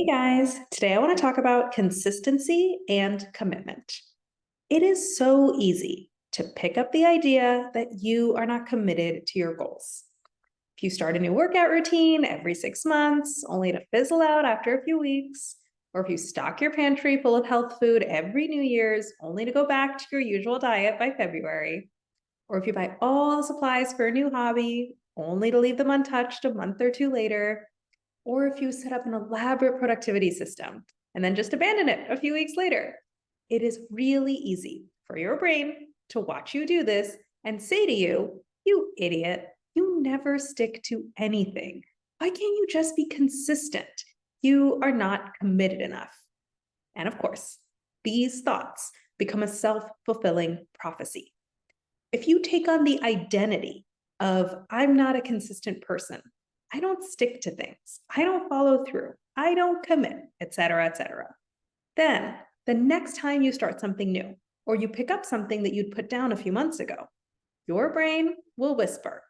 Hey guys, today I want to talk about consistency and commitment. It is so easy to pick up the idea that you are not committed to your goals. If you start a new workout routine every 6 months, only to fizzle out after a few weeks, or if you stock your pantry full of health food every New Year's, only to go back to your usual diet by February, or if you buy all the supplies for a new hobby, only to leave them untouched a month or two later, or if you set up an elaborate productivity system and then just abandon it a few weeks later. It is really easy for your brain to watch you do this and say to you, "You idiot, you never stick to anything. Why can't you just be consistent? You are not committed enough." And of course, these thoughts become a self-fulfilling prophecy. If you take on the identity of, "I'm not a consistent person, I don't stick to things, I don't follow through, I don't commit," etc., then the next time you start something new, or you pick up something that you'd put down a few months ago, your brain will whisper,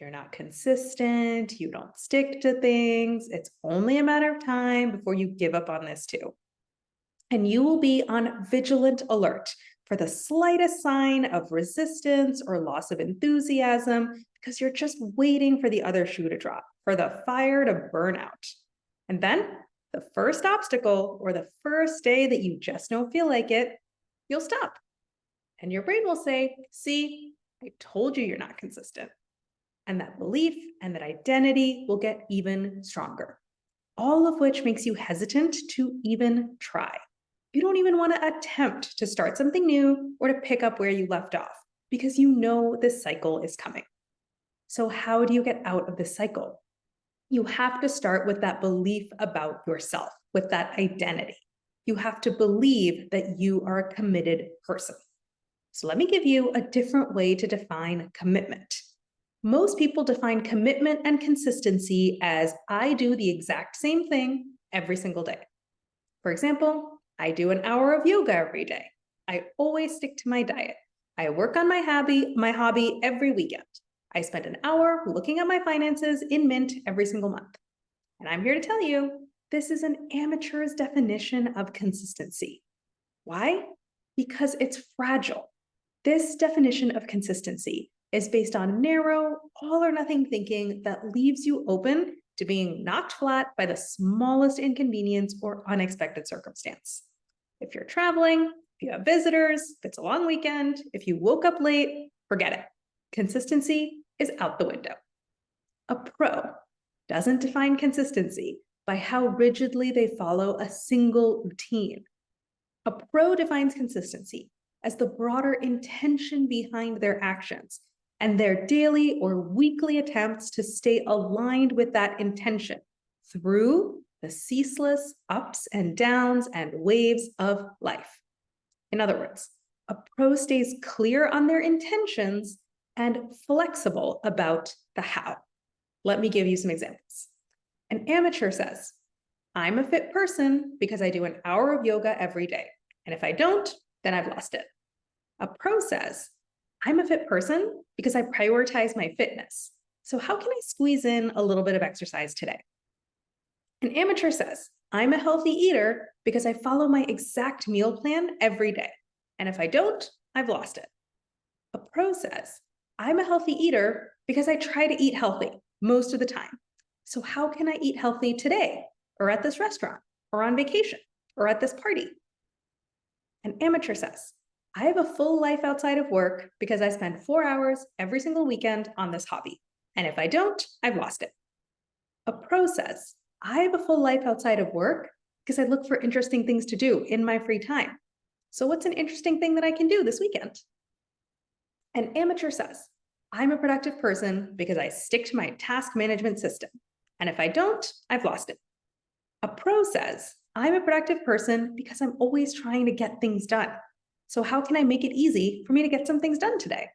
"You're not consistent, you don't stick to things, it's only a matter of time before you give up on this too." And you will be on vigilant alert for the slightest sign of resistance or loss of enthusiasm, because you're just waiting for the other shoe to drop, for the fire to burn out. And then the first obstacle or the first day that you just don't feel like it, you'll stop. And your brain will say, "See, I told you you're not consistent." And that belief and that identity will get even stronger, all of which makes you hesitant to even try. You don't even want to attempt to start something new or to pick up where you left off, because you know this cycle is coming. So how do you get out of this cycle? You have to start with that belief about yourself, with that identity. You have to believe that you are a committed person. So let me give you a different way to define commitment. Most people define commitment and consistency as, I do the exact same thing every single day. For example, I do an hour of yoga every day. I always stick to my diet. I work on my hobby every weekend. I spend an hour looking at my finances in Mint every single month. And I'm here to tell you, this is an amateur's definition of consistency. Why? Because it's fragile. This definition of consistency is based on narrow, all or nothing thinking that leaves you open to being knocked flat by the smallest inconvenience or unexpected circumstance. If you're traveling, if you have visitors, if it's a long weekend, if you woke up late, forget it. Consistency is out the window. A pro doesn't define consistency by how rigidly they follow a single routine. A pro defines consistency as the broader intention behind their actions and their daily or weekly attempts to stay aligned with that intention through the ceaseless ups and downs and waves of life. In other words, a pro stays clear on their intentions and flexible about the how. Let me give you some examples. An amateur says, "I'm a fit person because I do an hour of yoga every day. And if I don't, then I've lost it." A pro says, "I'm a fit person because I prioritize my fitness. So how can I squeeze in a little bit of exercise today?" An amateur says, "I'm a healthy eater because I follow my exact meal plan every day. And if I don't, I've lost it." A pro says, "I'm a healthy eater because I try to eat healthy most of the time. So how can I eat healthy today, or at this restaurant, or on vacation, or at this party?" An amateur says, "I have a full life outside of work because I spend 4 hours every single weekend on this hobby. And if I don't, I've lost it." A pro says, "I have a full life outside of work because I look for interesting things to do in my free time. So what's an interesting thing that I can do this weekend?" An amateur says, "I'm a productive person because I stick to my task management system. And if I don't, I've lost it." A pro says, "I'm a productive person because I'm always trying to get things done. So how can I make it easy for me to get some things done today?"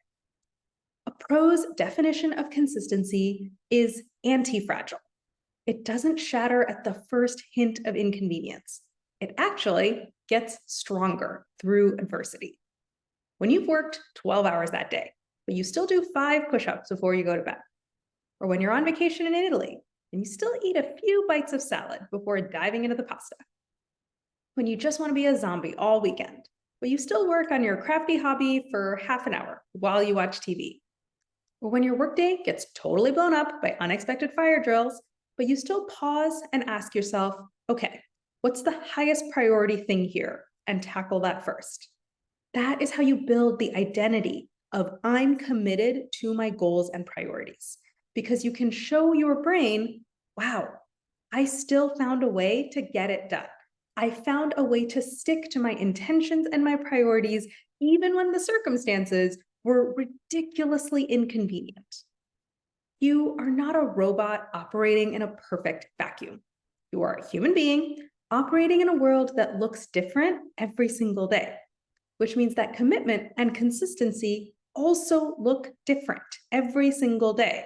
A pro's definition of consistency is anti-fragile. It doesn't shatter at the first hint of inconvenience. It actually gets stronger through adversity. When you've worked 12 hours that day, but you still do 5 push-ups before you go to bed, or when you're on vacation in Italy and you still eat a few bites of salad before diving into the pasta. When you just want to be a zombie all weekend, but you still work on your crafty hobby for half an hour while you watch TV. Or when your workday gets totally blown up by unexpected fire drills, but you still pause and ask yourself, okay, what's the highest priority thing here? And tackle that first. That is how you build the identity of I'm committed to my goals and priorities. Because you can show your brain, wow, I still found a way to get it done. I found a way to stick to my intentions and my priorities, even when the circumstances were ridiculously inconvenient. You are not a robot operating in a perfect vacuum. You are a human being operating in a world that looks different every single day, which means that commitment and consistency also look different every single day.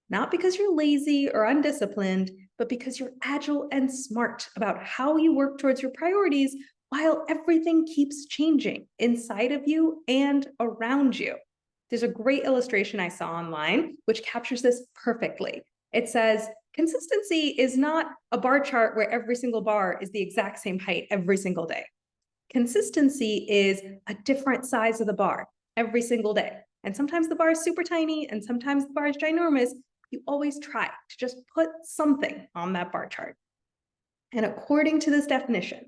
Not because you're lazy or undisciplined, but because you're agile and smart about how you work towards your priorities while everything keeps changing inside of you and around you. There's a great illustration I saw online which captures this perfectly. It says, consistency is not a bar chart where every single bar is the exact same height every single day. Consistency is a different size of the bar every single day. And sometimes the bar is super tiny and sometimes the bar is ginormous. You always try to just put something on that bar chart. And according to this definition,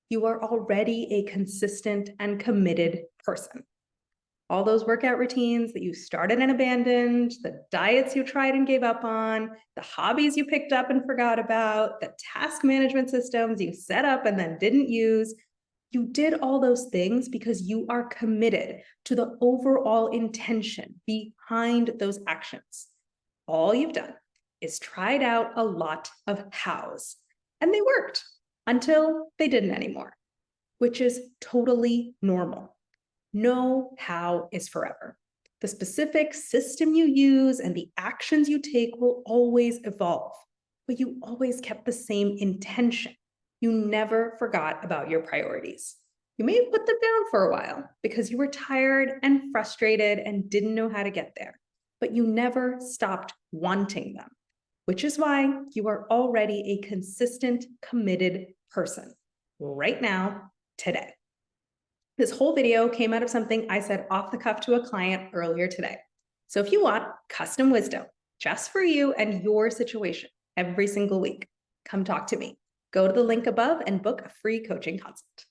you are already a consistent and committed person. All those workout routines that you started and abandoned, the diets you tried and gave up on, the hobbies you picked up and forgot about, the task management systems you set up and then didn't use, you did all those things because you are committed to the overall intention behind those actions. All you've done is tried out a lot of hows, and they worked until they didn't anymore, which is totally normal. No how is forever. The specific system you use and the actions you take will always evolve, but you always kept the same intention. You never forgot about your priorities. You may have put them down for a while because you were tired and frustrated and didn't know how to get there, but you never stopped wanting them, which is why you are already a consistent, committed person right now, today. This whole video came out of something I said off the cuff to a client earlier today. So if you want custom wisdom just for you and your situation every single week, come talk to me. Go to the link above and book a free coaching consult.